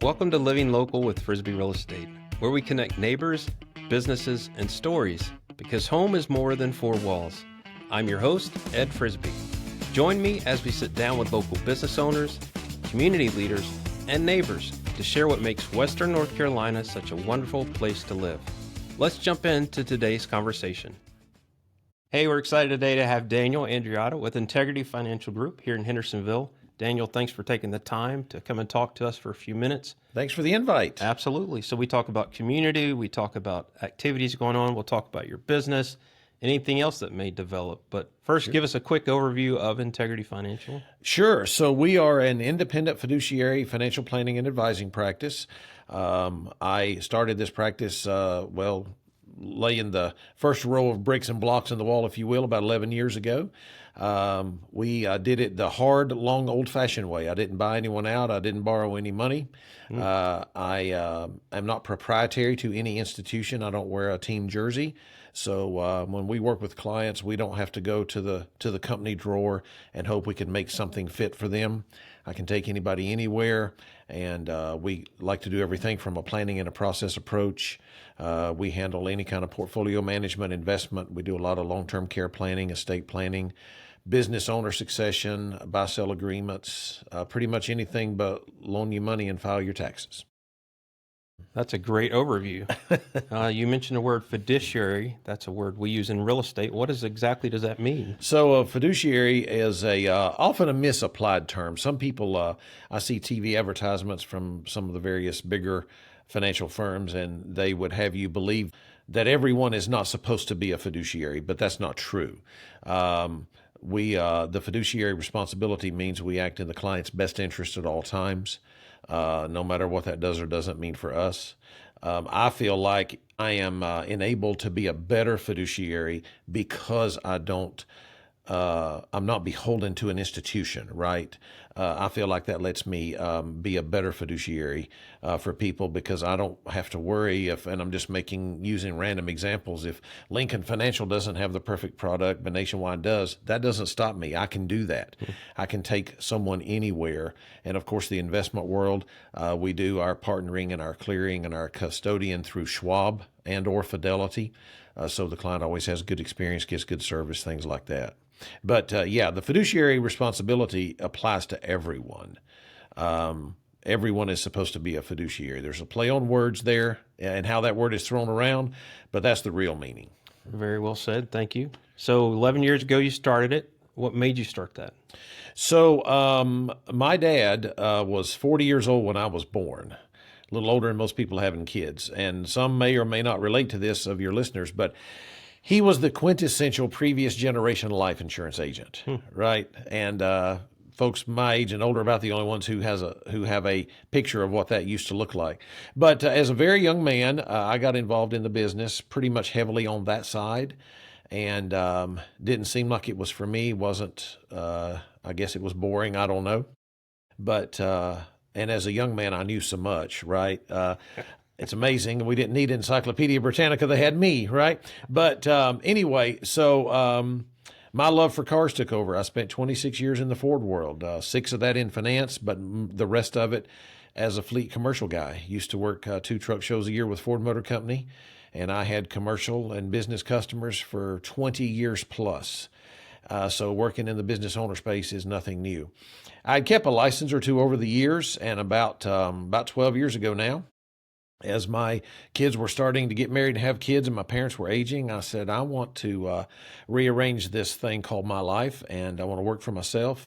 Welcome to Living Local with Frisbee Real Estate, where we connect neighbors, businesses, and stories, because home is more than four walls. I'm your host, Ed Frisbee. Join me as we sit down with local business owners, community leaders, and neighbors to share what makes Western North Carolina such a wonderful place to live. Let's jump into today's conversation. Hey, we're excited today to have Daniel Andreotta with Integrity Financial Group here in Hendersonville. Daniel, thanks for taking the time to come and talk to us for a few minutes. Thanks for the invite. Absolutely. So we talk about community, we talk about activities going on, we'll talk about your business, anything else that may develop. But first, Give us a quick overview of Integrity Financial. Sure. So we are an independent fiduciary financial planning and advising practice. I started this practice, laying the first row of bricks and blocks in the wall, if you will, about 11 years ago. We did it the hard, long, old-fashioned way. I didn't buy anyone out. I didn't borrow any money. I am not proprietary to any institution. I don't wear a team jersey. So when we work with clients, we don't have to go to the company drawer and hope we can make something fit for them. I can take anybody anywhere, and we like to do everything from a planning and a process approach. We handle any kind of portfolio management, investment. We do a lot of long-term care planning, estate planning, business owner succession, buy-sell agreements, pretty much anything but loan you money and file your taxes. That's a great overview. You mentioned the word fiduciary. That's a word we use in real estate. What exactly does that mean? So a fiduciary is often a misapplied term. Some people, I see TV advertisements from some of the various bigger financial firms, and they would have you believe that everyone is not supposed to be a fiduciary, but that's not true. The fiduciary responsibility means we act in the client's best interest at all times, no matter what that does or doesn't mean for us. I feel like I am enabled to be a better fiduciary because I'm not beholden to an institution, right? I feel like that lets me be a better fiduciary for people because I don't have to worry and I'm just using random examples, if Lincoln Financial doesn't have the perfect product, but Nationwide does, that doesn't stop me. I can do that. I can take someone anywhere. And of course, the investment world, we do our partnering and our clearing and our custodian through Schwab and or Fidelity. So the client always has good experience, gets good service, things like that. But the fiduciary responsibility applies to everyone. Everyone is supposed to be a fiduciary. There's a play on words there and how that word is thrown around, but that's the real meaning. Very well said. Thank you. So 11 years ago, you started it. What made you start that? So my dad was 40 years old when I was born. A little older than most people having kids. And some may or may not relate to this of your listeners, but he was the quintessential previous generation life insurance agent, right? And folks my age and older are about the only ones who have a picture of what that used to look like. But as a very young man, I got involved in the business pretty much heavily on that side, and didn't seem like it was for me. Wasn't I guess it was boring. I don't know, but and as a young man, I knew so much, right? It's amazing. We didn't need Encyclopedia Britannica. They had me, right? But anyway, so my love for cars took over. I spent 26 years in the Ford world, 6 of that in finance, but the rest of it as a fleet commercial guy. Used to work 2 truck shows a year with Ford Motor Company, and I had commercial and business customers for 20 years plus. So working in the business owner space is nothing new. I'd kept a license or two over the years, and about 12 years ago now, as my kids were starting to get married and have kids and my parents were aging, I said, I want to rearrange this thing called my life, and I want to work for myself.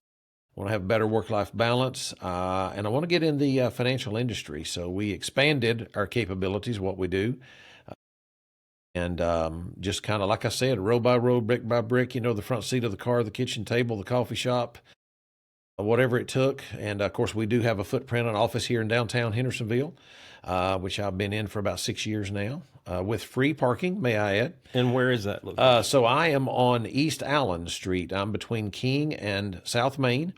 I want to have a better work-life balance, and I want to get in the financial industry. So we expanded our capabilities, what we do, and just kind of, like I said, row by row, brick by brick, the front seat of the car, the kitchen table, the coffee shop, whatever it took. And of course, we do have a footprint, an office here in downtown Hendersonville, which I've been in for about 6 years now, with free parking, may I add. And where is that located? So I am on East Allen Street. I'm between King and South Main.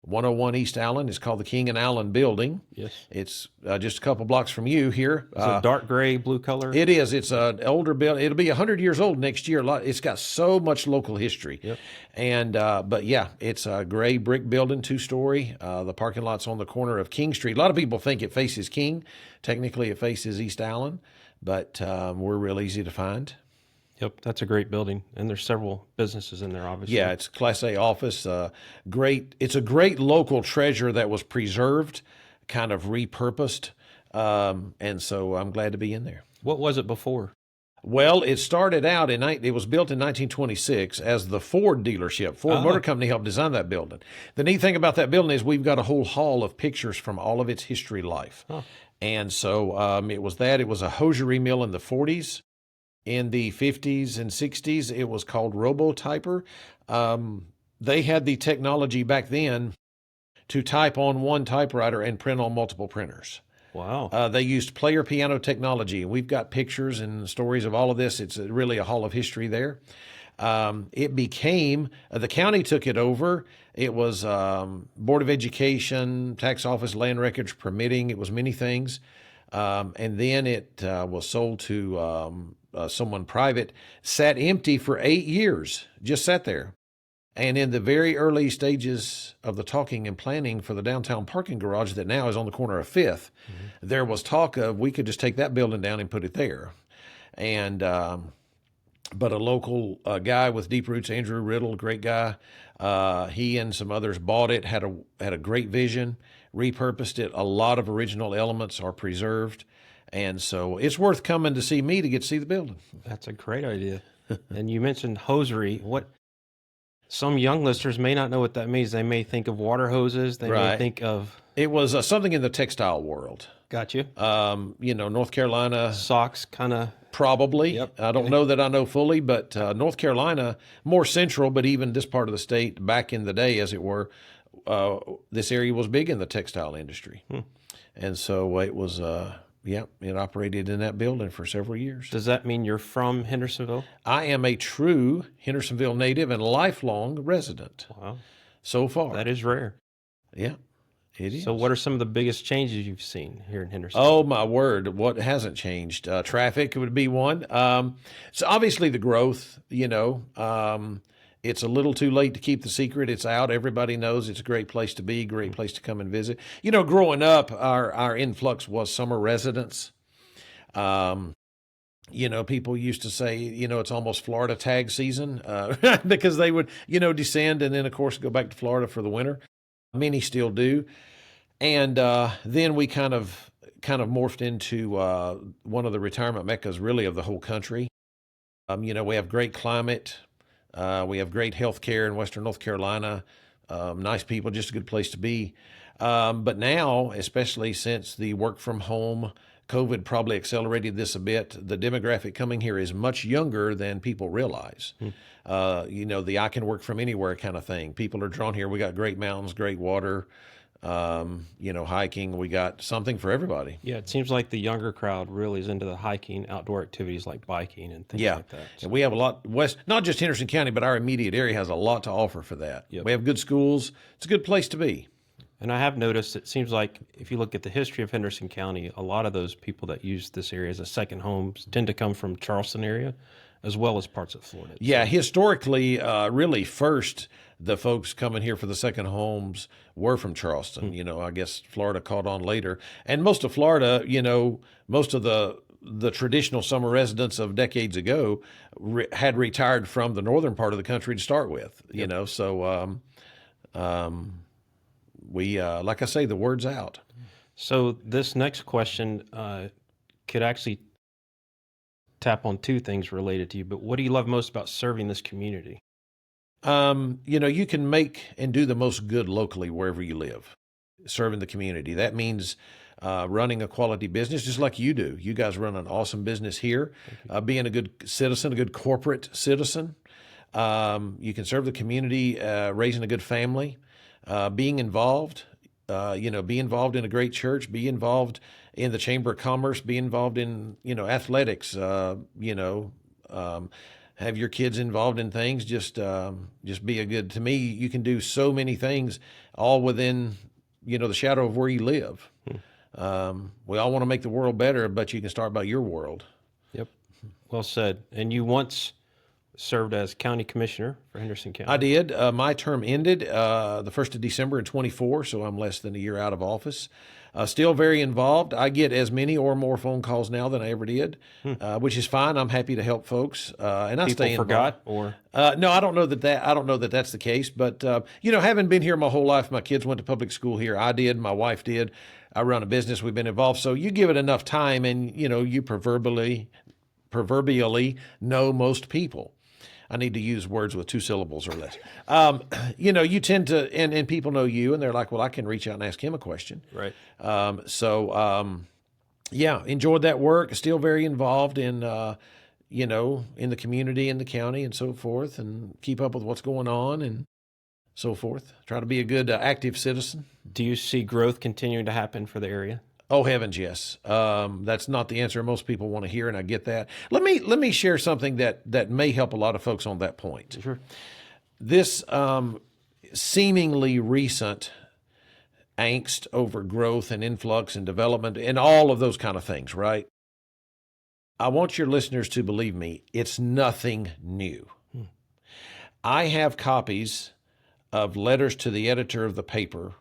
101 East Allen. It's called the King and Allen Building. Yes. It's just a couple blocks from you here. It's a dark gray, blue color. It is. It's an older building. It'll be 100 years old next year. It's got so much local history. Yep. And but yeah, it's a gray brick building, 2-story. The parking lot's on the corner of King Street. A lot of people think it faces King. Technically, it faces East Allen, but we're real easy to find. Yep, that's a great building, and there's several businesses in there, obviously. Yeah, it's Class A office. Great. It's a great local treasure that was preserved, kind of repurposed, and so I'm glad to be in there. What was it before? Well, it started out it was built in 1926 as the Ford dealership. Ford Motor Company helped design that building. The neat thing about that building is we've got a whole hall of pictures from all of its history life. Huh. And so it was a hosiery mill in the 40s. In the 50s and 60s, it was called Robotyper. They had the technology back then to type on one typewriter and print on multiple printers. Wow. They used player piano technology. We've got pictures and stories of all of this. It's really a hall of history there. It became, the county took it over. It was Board of Education, Tax Office, Land Records, Permitting. It was many things. And then it was sold to someone private, sat empty for 8 years, just sat there. And in the very early stages of the talking and planning for the downtown parking garage that now is on the corner of 5th, there was talk of we could just take that building down and put it there. And but a local guy with deep roots, Andrew Riddle, great guy, he and some others bought it, had a great vision, repurposed it. A lot of original elements are preserved. And so it's worth coming to see me to get to see the building. That's a great idea. And you mentioned hosiery. Some young listeners may not know what that means. They may think of water hoses. They may think of... It was something in the textile world. Got you. North Carolina. Socks, kind of. Probably. Yep. I don't know that I know fully, but North Carolina, more central, but even this part of the state, back in the day, as it were, this area was big in the textile industry. And so it was... it operated in that building for several years. Does that mean you're from Hendersonville? I am a true Hendersonville native and lifelong resident. Wow. So far. That is rare. Yeah, it is. So what are some of the biggest changes you've seen here in Hendersonville? Oh, my word. What hasn't changed? Traffic would be one. So obviously the growth, it's a little too late to keep the secret. It's out. Everybody knows it's a great place to be, great place to come and visit. Growing up, our influx was summer residents. People used to say, it's almost Florida tag season because they would, descend and then, of course, go back to Florida for the winter. Many still do. And then we kind of morphed into one of the retirement meccas, really, of the whole country. We have great climate. We have great health care in Western North Carolina, nice people, just a good place to be. But now, especially since the work from home, COVID probably accelerated this a bit. The demographic coming here is much younger than people realize. The I can work from anywhere kind of thing. People are drawn here. We got great mountains, great water, hiking. We got something for everybody. Yeah, it seems like the younger crowd really is into the hiking, outdoor activities like biking and things like that. And we have a lot not just Henderson County, but our immediate area has a lot to offer for that. Yep. We have good schools. It's a good place to be. And I have noticed it seems like if you look at the history of Henderson County, a lot of those people that use this area as a second home tend to come from Charleston area as well as parts of Florida. Yeah, historically, really first, the folks coming here for the second homes were from Charleston. I guess Florida caught on later. And most of Florida, most of the traditional summer residents of decades ago had retired from the northern part of the country to start with, so we, like I say, the word's out. So this next question could actually tap on two things related to you, but what do you love most about serving this community? You can make and do the most good locally wherever you live, serving the community. That means running a quality business just like you do. You guys run an awesome business here, being a good citizen, a good corporate citizen. You can serve the community, raising a good family, being involved, be involved in a great church, be involved in the Chamber of Commerce, be involved in, athletics, have your kids involved in things. Just be a good, to me, you can do so many things all within, the shadow of where you live. We all want to make the world better, but you can start by your world. Yep. Well said. And you once served as county commissioner for Henderson County. I did. My term ended the 1st of December in 24, so I'm less than a year out of office. Still very involved. I get as many or more phone calls now than I ever did, which is fine. I'm happy to help folks, and I stay involved. Forgot or no, I don't know that I don't know that that's the case. But having been here my whole life, my kids went to public school here. I did. My wife did. I run a business. We've been involved. So you give it enough time, and you proverbially know most people. I need to use words with 2 syllables or less. You tend to, and people know you, and they're like, well, I can reach out and ask him a question. Right. Enjoyed that work. Still very involved in, in the community, in the county, and so forth, and keep up with what's going on and so forth. Try to be a good, active citizen. Do you see growth continuing to happen for the area? Oh, heavens, yes. That's not the answer most people want to hear, and I get that. Let me share something that may help a lot of folks on that point. Sure. This seemingly recent angst over growth and influx and development and all of those kind of things, right? I want your listeners to believe me, it's nothing new. I have copies of letters to the editor of the paper,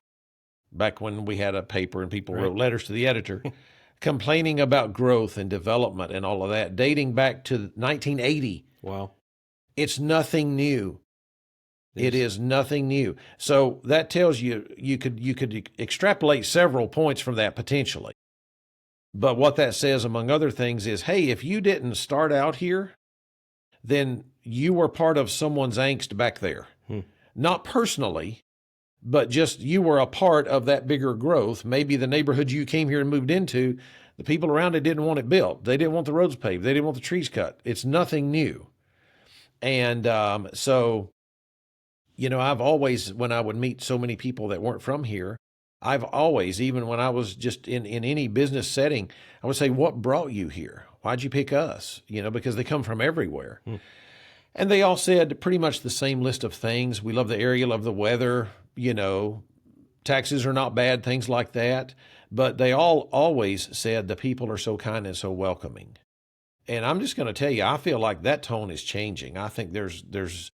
back when we had a paper and people wrote letters to the editor, complaining about growth and development and all of that, dating back to 1980. Wow. It's nothing new. It is nothing new. So that tells you could extrapolate several points from that potentially. But what that says, among other things, is, hey, if you didn't start out here, then you were part of someone's angst back there. Not personally, but just you were a part of that bigger growth. Maybe the neighborhood you came here and moved into, the people around it didn't want it built. They didn't want the roads paved. They didn't want the trees cut. It's nothing new. And I've always, when I would meet so many people that weren't from here, I've always, even when I was just in any business setting, I would say, what brought you here? Why'd you pick us? Because they come from everywhere. And they all said pretty much the same list of things. We love the area, love the weather, taxes are not bad, things like that. But they all always said the people are so kind and so welcoming. And I'm just going to tell you, I feel like that tone is changing. I think there's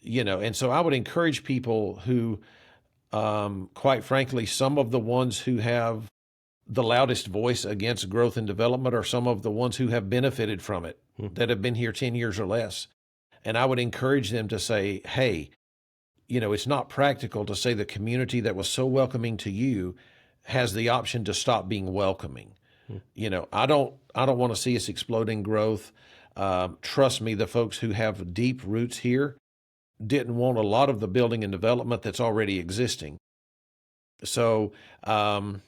and so I would encourage people who, quite frankly, some of the ones who have the loudest voice against growth and development are some of the ones who have benefited from it, that have been here 10 years or less. And I would encourage them to say, hey, it's not practical to say the community that was so welcoming to you has the option to stop being welcoming. I don't want to see us exploding growth. Trust me, the folks who have deep roots here didn't want a lot of the building and development that's already existing. So, it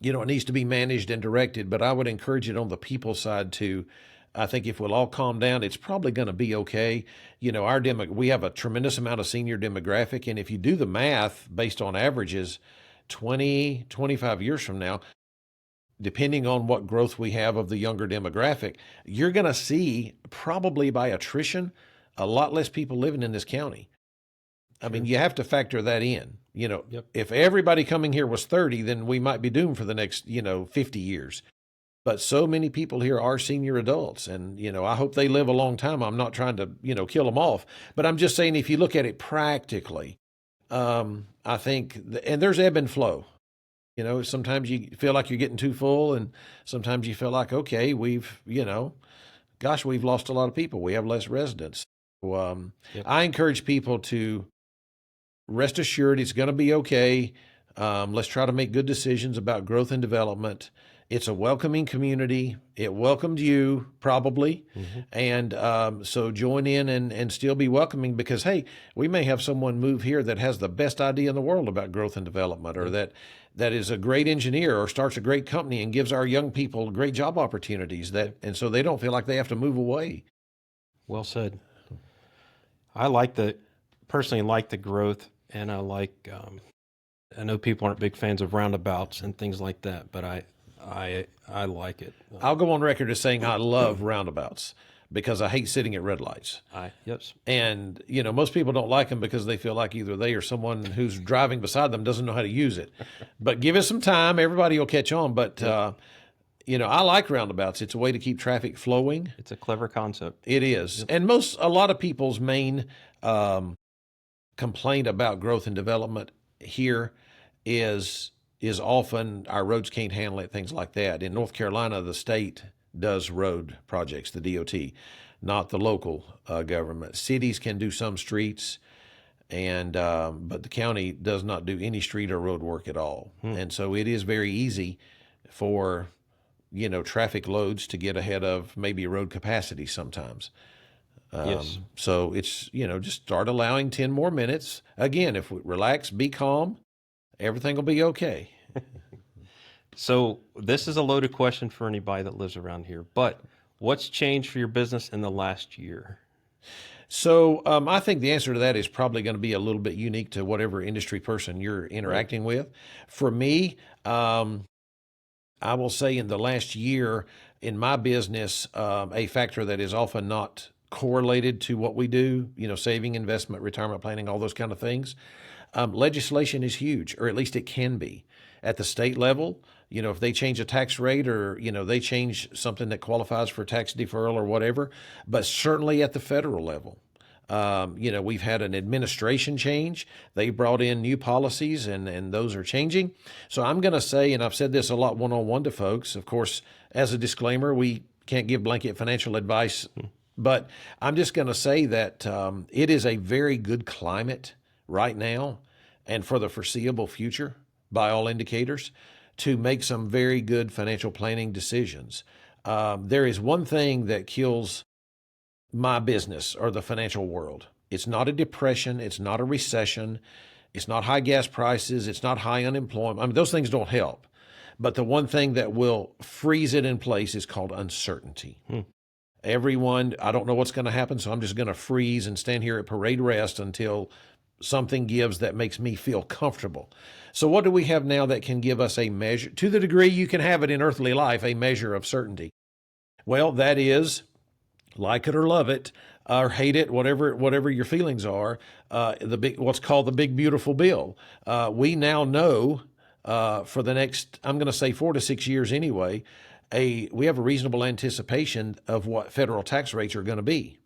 needs to be managed and directed, but I would encourage it on the people side too. I think if we'll all calm down, it's probably going to be okay. We have a tremendous amount of senior demographic, and if you do the math based on averages, 20, 25 years from now, depending on what growth we have of the younger demographic, you're going to see, probably by attrition, a lot less people living in this county. I mean, you have to factor that in. If everybody coming here was 30, then we might be doomed for the next, 50 years. But so many people here are senior adults, and, I hope they live a long time. I'm not trying to, kill them off, but I'm just saying, if you look at it practically, I think, and there's ebb and flow. Sometimes you feel like you're getting too full, and sometimes you feel like, okay, we've lost a lot of people. We have less residents. I encourage people to rest assured it's going to be okay. Let's try to make good decisions about growth and development. It's a welcoming community. It welcomed you, probably. And so join in and still be welcoming, because, hey, we may have someone move here that has the best idea in the world about growth and development, or that is a great engineer, or starts a great company and gives our young people great job opportunities, and so they don't feel like they have to move away. Well said. I personally like the growth, and I like, I know people aren't big fans of roundabouts and things like that, but I like it. I'll go on record as saying I love roundabouts, because I hate sitting at red lights. Yes. And, most people don't like them because they feel like either they or someone who's driving beside them doesn't know how to use it. But give it some time. Everybody will catch on. But, I like roundabouts. It's a way to keep traffic flowing. It's a clever concept. It is. And a lot of people's main complaint about growth and development here is often our roads can't handle it, things like that. In North Carolina, the state does road projects, the DOT, not the local government. Cities can do some streets, but the county does not do any street or road work at all. And so it is very easy for traffic loads to get ahead of maybe road capacity sometimes. Yes. So it's, just start allowing 10 more minutes. Again, if we relax, be calm, everything will be okay. So this is a loaded question for anybody that lives around here, but what's changed for your business in the last year? So I think the answer to that is probably going to be a little bit unique to whatever industry person you're interacting with. For me, I will say in the last year in my business, a factor that is often not correlated to what we do, saving, investment, retirement planning, all those kind of things. Legislation is huge, or at least it can be. At the state level, if they change a tax rate or, they change something that qualifies for tax deferral or whatever, but certainly at the federal level. We've had an administration change. They brought in new policies and those are changing. So I'm going to say, and I've said this a lot one-on-one to folks, of course, as a disclaimer, we can't give blanket financial advice, but I'm just going to say that it is a very good climate right now and for the foreseeable future, by all indicators, to make some very good financial planning decisions. There is one thing that kills my business or the financial world. It's not a depression. It's not a recession. It's not high gas prices. It's not high unemployment. I mean, those things don't help. But the one thing that will freeze it in place is called uncertainty. Everyone, I don't know what's going to happen, so I'm just going to freeze and stand here at parade rest until something gives that makes me feel comfortable. So what do we have now that can give us a measure, to the degree you can have it in earthly life, a measure of certainty? Well, that is, like it or love it, or hate it, whatever your feelings are, what's called the big beautiful bill. We now know for the next, I'm going to say 4 to 6 years anyway, we have a reasonable anticipation of what federal tax rates are going to be.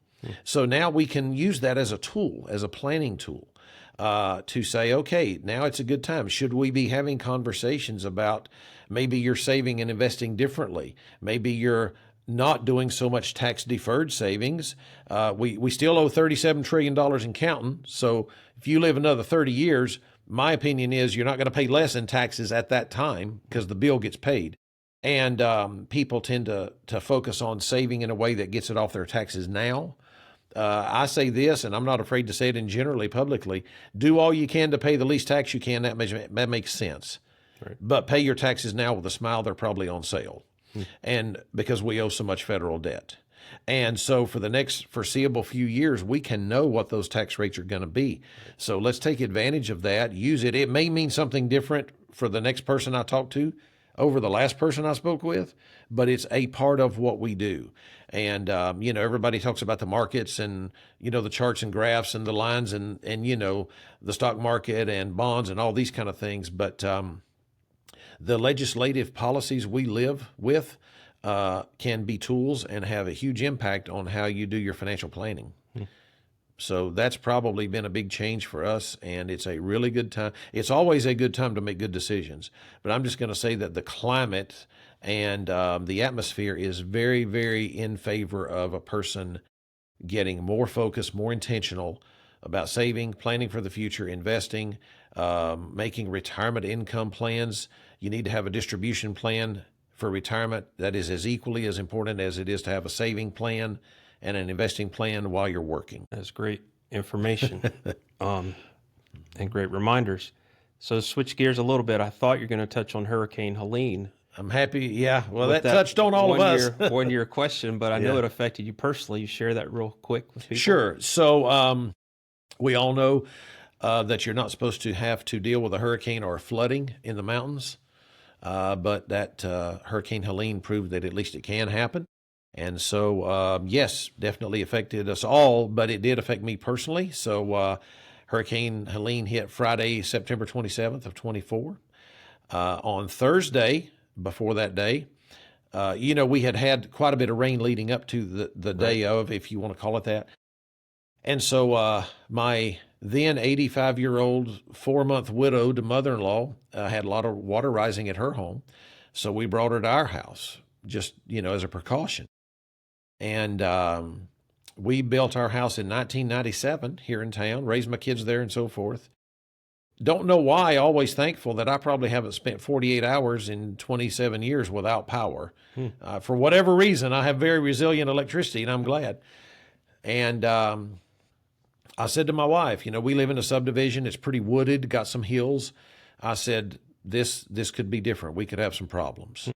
So now we can use that as a tool, as a planning tool, to say, okay, now it's a good time. Should we be having conversations about maybe you're saving and investing differently? Maybe you're not doing so much tax deferred savings. We still owe $37 trillion and counting. So if you live another 30 years, my opinion is you're not going to pay less in taxes at that time because the bill gets paid. And people tend to focus on saving in a way that gets it off their taxes now. I say this, and I'm not afraid to say it in generally publicly, do all you can to pay the least tax you can. That makes sense. Right. But pay your taxes now with a smile. They're probably on sale. And because we owe so much federal debt. And so for the next foreseeable few years, we can know what those tax rates are going to be. So let's take advantage of that, use it. It may mean something different for the next person I talk to over the last person I spoke with, but it's a part of what we do. And, everybody talks about the markets and, the charts and graphs and the lines and the stock market and bonds and all these kind of things. But the legislative policies we live with can be tools and have a huge impact on how you do your financial planning. So that's probably been a big change for us, and it's a really good time. It's always a good time to make good decisions. But I'm just going to say that the climate and the atmosphere is very, very in favor of a person getting more focused, more intentional about saving, planning for the future, investing, making retirement income plans. You need to have a distribution plan for retirement that is as equally as important as it is to have a saving plan and an investing plan while you're working. That's great information and great reminders. So to switch gears a little bit, I thought you're going to touch on Hurricane Helene. I'm happy. Yeah, well, that touched on all of us. One year question, but I know it affected you personally. You share that real quick with people? Sure. So we all know that you're not supposed to have to deal with a hurricane or flooding in the mountains, but that Hurricane Helene proved that at least it can happen. And so, yes, definitely affected us all, but it did affect me personally. So Hurricane Helene hit Friday, September 27th of 24. On Thursday, before that day, we had quite a bit of rain leading up to the day of, if you want to call it that. And so my then 85-year-old, 4-month widowed mother-in-law had a lot of water rising at her home. So we brought her to our house just, as a precaution. And we built our house in 1997 here in town, raised my kids there and so forth. Don't know why, always thankful that I probably haven't spent 48 hours in 27 years without power. For whatever reason, I have very resilient electricity, and I'm glad. And I said to my wife, we live in a subdivision. It's pretty wooded, got some hills. I said, this could be different. We could have some problems.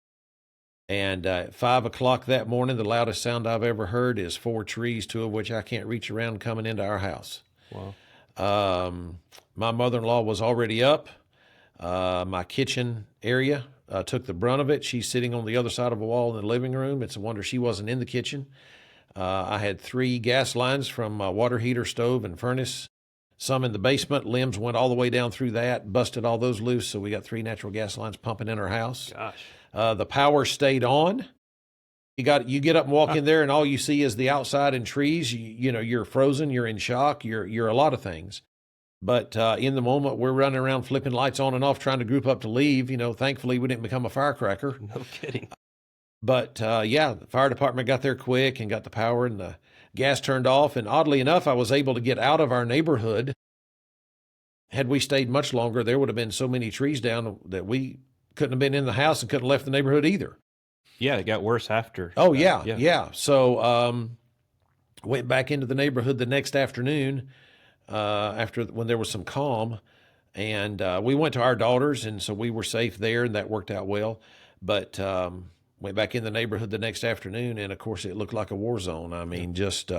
And at 5 o'clock that morning, the loudest sound I've ever heard is 4 trees, 2 of which I can't reach around, coming into our house. Wow. My mother-in-law was already up. My kitchen area took the brunt of it. She's sitting on the other side of a wall in the living room. It's a wonder she wasn't in the kitchen. I had 3 gas lines from my water heater, stove, and furnace. Some in the basement. Limbs went all the way down through that, busted all those loose. So we got 3 natural gas lines pumping in our house. Gosh. The power stayed on. You get up and walk in there, and all you see is the outside and trees. You're frozen. You're in shock. You're a lot of things. But in the moment, we're running around flipping lights on and off, trying to group up to leave. Thankfully, we didn't become a firecracker. No kidding. But the fire department got there quick and got the power and the gas turned off. And oddly enough, I was able to get out of our neighborhood. Had we stayed much longer, there would have been so many trees down that we couldn't have been in the house and couldn't have left the neighborhood either. Yeah, it got worse after. Oh, yeah. So went back into the neighborhood the next afternoon when there was some calm. And we went to our daughters, and so we were safe there, and that worked out well. But went back in the neighborhood the next afternoon, and, of course, it looked like a war zone. I mean, just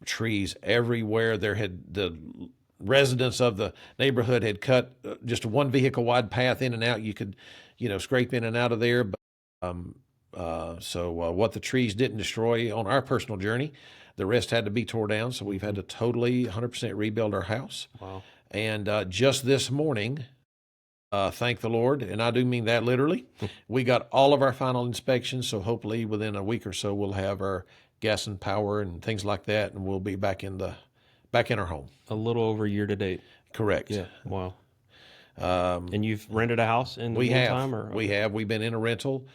trees everywhere. The residents of the neighborhood had cut just a 1 vehicle wide path in and out. You could, scrape in and out of there. But, so what the trees didn't destroy on our personal journey, the rest had to be tore down. So we've had to totally 100% rebuild our house. Wow. And just this morning, thank the Lord, and I do mean that literally, we got all of our final inspections. So hopefully within a week or so, we'll have our gas and power and things like that, and we'll be back in our home. A little over a year to date. Correct. Yeah. Wow. And you've rented a house in the meantime? We have. We've been in a rental.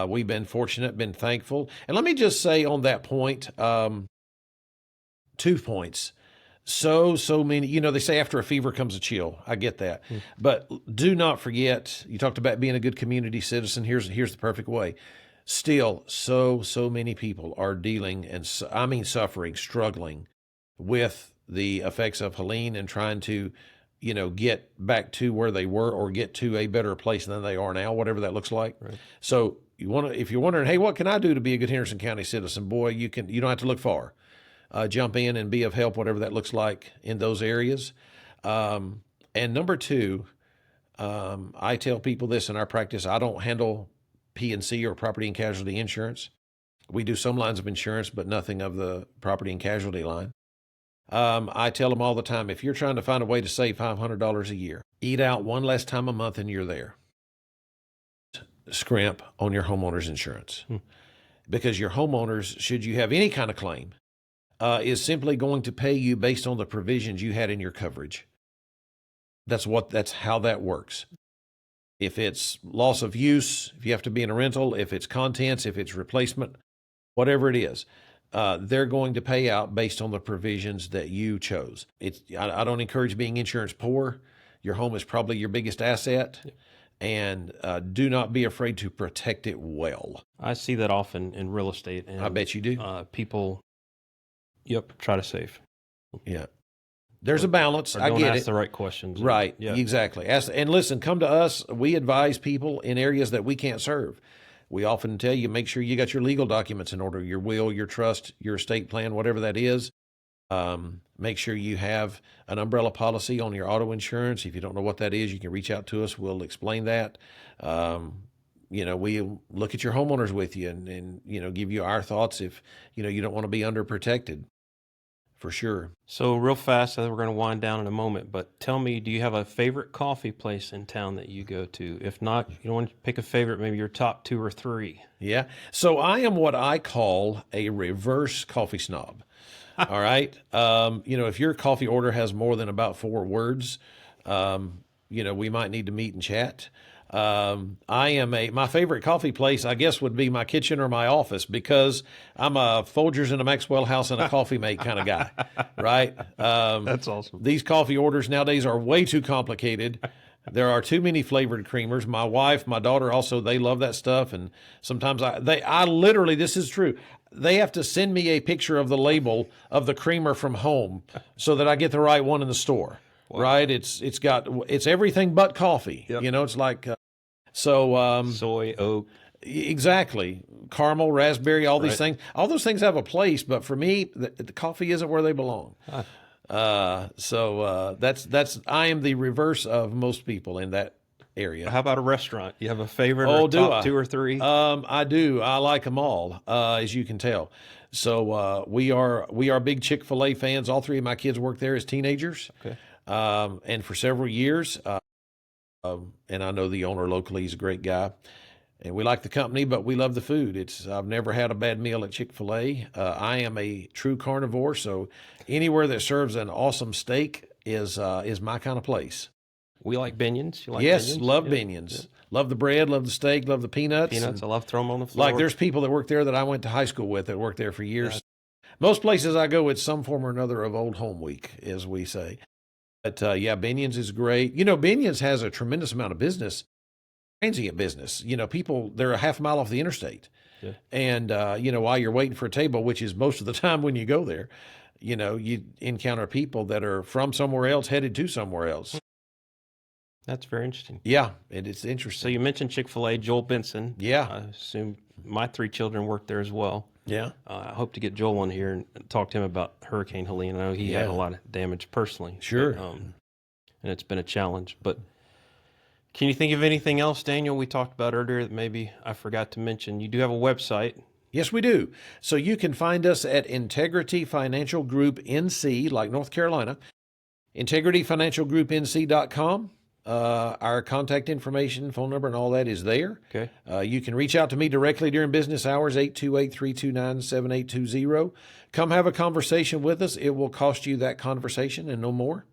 We've been fortunate, been thankful. And let me just say on that point, 2 points. So many, they say after a fever comes a chill. I get that. But do not forget, you talked about being a good community citizen. Here's the perfect way. Still, so many people are dealing and suffering, struggling with the effects of Helene and trying to, get back to where they were or get to a better place than they are now, whatever that looks like. Right. So if you're wondering, hey, what can I do to be a good Henderson County citizen? Boy, you don't have to look far. Jump in and be of help, whatever that looks like in those areas. And number 2, I tell people this in our practice. I don't handle P&C or property and casualty insurance. We do some lines of insurance, but nothing of the property and casualty line. I tell them all the time, if you're trying to find a way to save $500 a year, eat out one less time a month and you're there. Scrimp on your homeowner's insurance. Because your homeowners, should you have any kind of claim, is simply going to pay you based on the provisions you had in your coverage. That's how that works. If it's loss of use, if you have to be in a rental, if it's contents, if it's replacement, whatever it is, they're going to pay out based on the provisions that you chose. I don't encourage being insurance poor. Your home is probably your biggest asset. Yep. And do not be afraid to protect it well. I see that often in real estate. And I bet you do. People, try to save. Yeah. There's a balance. I get it. Don't ask the right questions. Right. Yeah. Exactly. And listen, come to us. We advise people in areas that we can't serve. We often tell you, make sure you got your legal documents in order, your will, your trust, your estate plan, whatever that is. Make sure you have an umbrella policy on your auto insurance. If you don't know what that is, you can reach out to us. We'll explain that. we look at your homeowners with you and give you our thoughts if, you don't want to be underprotected, for sure. So real fast, we're going to wind down in a moment, but tell me, do you have a favorite coffee place in town that you go to? If not, you don't want to pick a favorite, maybe your top 2 or 3. Yeah. So I am what I call a reverse coffee snob. All right. If your coffee order has more than about 4 words, we might need to meet and chat. My favorite coffee place, I guess, would be my kitchen or my office, because I'm a Folgers and a Maxwell House and a coffee mate kind of guy, right? That's awesome. These coffee orders nowadays are way too complicated. There are too many flavored creamers. My wife, my daughter also, they love that stuff. And sometimes I literally, this is true, they have to send me a picture of the label of the creamer from home so that I get the right one in the store. Wow. Right? It's everything but coffee. Yep. It's like, soy, oat. Exactly. Caramel, raspberry, all these things. All those things have a place, but for me, the coffee isn't where they belong. Huh. I am the reverse of most people in that area. How about a restaurant? You have a favorite or top 2 or 3? I do. I like them all, as you can tell. So we are big Chick-fil-A fans. All 3 of my kids worked there as teenagers. Okay. And for several years, and I know the owner locally, he's a great guy, and we like the company, but we love the food. I've never had a bad meal at Chick-fil-A. I am a true carnivore, so anywhere that serves an awesome steak is my kind of place. We like beignets. You like yes, beignets? Love beignets. Yeah. Love the bread, love the steak, love the peanuts. I love throwing them on the floor. Like there's people that work there that I went to high school with that worked there for years. Yeah. Most places I go, it's some form or another of Old Home Week, as we say. But Binions is great. Binions has a tremendous amount of business, transient business. People, they're a half mile off the interstate. Yeah. And, while you're waiting for a table, which is most of the time when you go there, you encounter people that are from somewhere else headed to somewhere else. That's very interesting. Yeah, it's interesting. So you mentioned Chick-fil-A, Joel Benson. Yeah. I assume my 3 children work there as well. Yeah. I hope to get Joel on here and talk to him about Hurricane Helene. I know he had a lot of damage personally. Sure. And it's been a challenge. But can you think of anything else, Daniel, we talked about earlier that maybe I forgot to mention? You do have a website. Yes, we do. So you can find us at Integrity Financial Group NC, like North Carolina, integrityfinancialgroupnc.com. Our contact information, phone number, and all that is there. Okay. You can reach out to me directly during business hours, 828-329-7820. Come have a conversation with us. It will cost you that conversation and no more.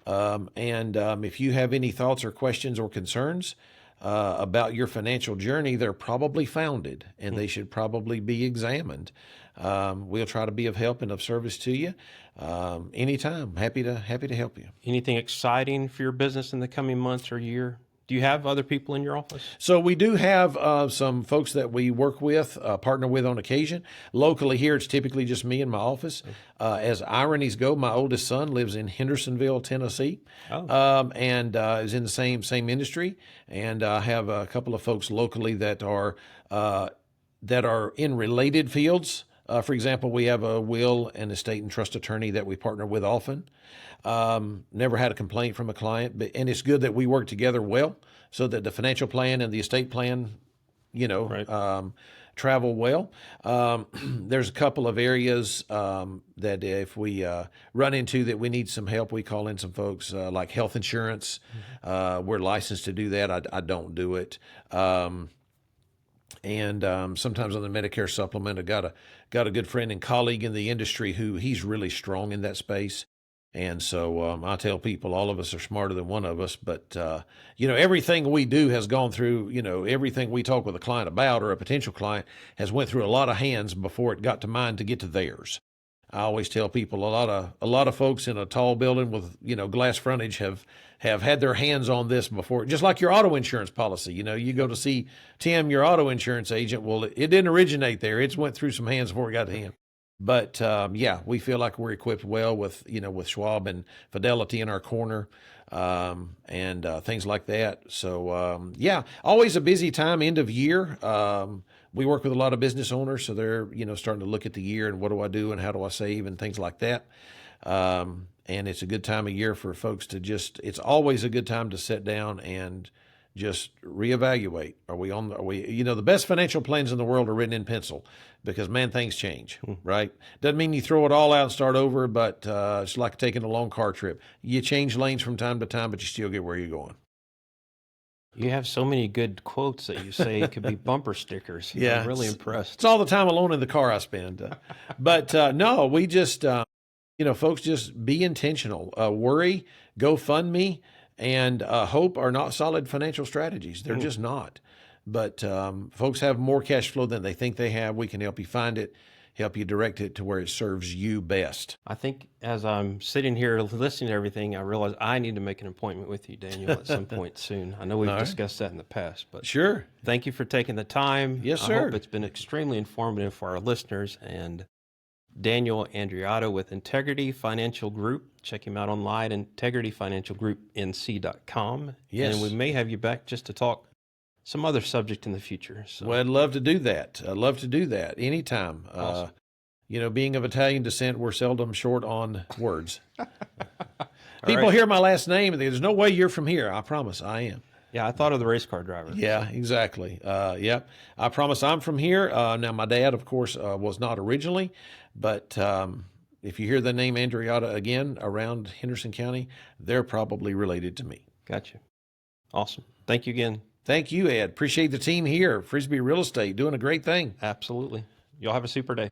If you have any thoughts or questions or concerns about your financial journey, they're probably founded and they should probably be examined. We'll try to be of help and of service to you anytime. Happy to help you. Anything exciting for your business in the coming months or year? Do you have other people in your office? So we do have some folks that we work with, partner with on occasion. Locally here, it's typically just me in my office. As ironies go, my oldest son lives in Hendersonville, Tennessee, and is in the same industry. And I have a couple of folks locally that are in related fields. For example, we have a will and estate and trust attorney that we partner with often. Never had a complaint from a client, and it's good that we work together well so that the financial plan and the estate plan, travel well. There's a couple of areas that if we run into that we need some help, we call in some folks like health insurance. We're licensed to do that. I don't do it. And sometimes on the Medicare supplement, I got a good friend and colleague in the industry who he's really strong in that space. And so I tell people all of us are smarter than one of us, but, everything we do has gone through, everything we talk with a client about or a potential client has went through a lot of hands before it got to mine to get to theirs. I always tell people a lot of folks in a tall building with, glass frontage have had their hands on this before, just like your auto insurance policy. You go to see Tim, your auto insurance agent. Well, it didn't originate there. It went through some hands before it got to him. But we feel like we're equipped well with Schwab and Fidelity in our corner, and things like that. So always a busy time, end of year. We work with a lot of business owners, so they're starting to look at the year and what do I do and how do I save and things like that. And it's a good time of year for folks to it's always a good time to sit down and just reevaluate. Are we, the best financial plans in the world are written in pencil because, man, things change, right? Doesn't mean you throw it all out and start over, but it's like taking a long car trip. You change lanes from time to time, but you still get where you're going. You have so many good quotes that you say could be bumper stickers. Yeah. I'm really impressed. It's all the time alone in the car I spend. But no, we just, folks, just be intentional. Worry, GoFundMe, and hope are not solid financial strategies. They're just not. But folks have more cash flow than they think they have. We can help you find it, help you direct it to where it serves you best. I think as I'm sitting here listening to everything, I realize I need to make an appointment with you, Daniel, at some point soon. I know we've discussed that in the past, but sure. Thank you for taking the time. Yes, sir. I hope it's been extremely informative for our listeners. And Daniel Andreotta with Integrity Financial Group. Check him out online, integrityfinancialgroupnc.com. Yes. And we may have you back just to talk some other subject in the future. So. Well, I'd love to do that. Anytime. Awesome. Being of Italian descent, we're seldom short on words. People hear my last name and there's no way you're from here. I promise I am. Yeah, I thought of the race car driver. Yeah, exactly. Yep. I promise I'm from here. Now, my dad, of course, was not originally, but if you hear the name Andreotta again around Henderson County, they're probably related to me. Gotcha. Awesome. Thank you again. Thank you, Ed. Appreciate the team here. Frisbee Real Estate doing a great thing. Absolutely. Y'all have a super day.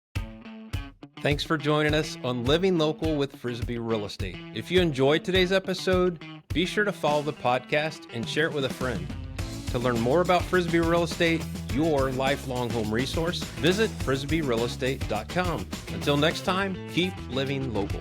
Thanks for joining us on Living Local with Frisbee Real Estate. If you enjoyed today's episode, be sure to follow the podcast and share it with a friend. To learn more about Frisbee Real Estate, your lifelong home resource, visit frisbeerealestate.com. Until next time, keep living local.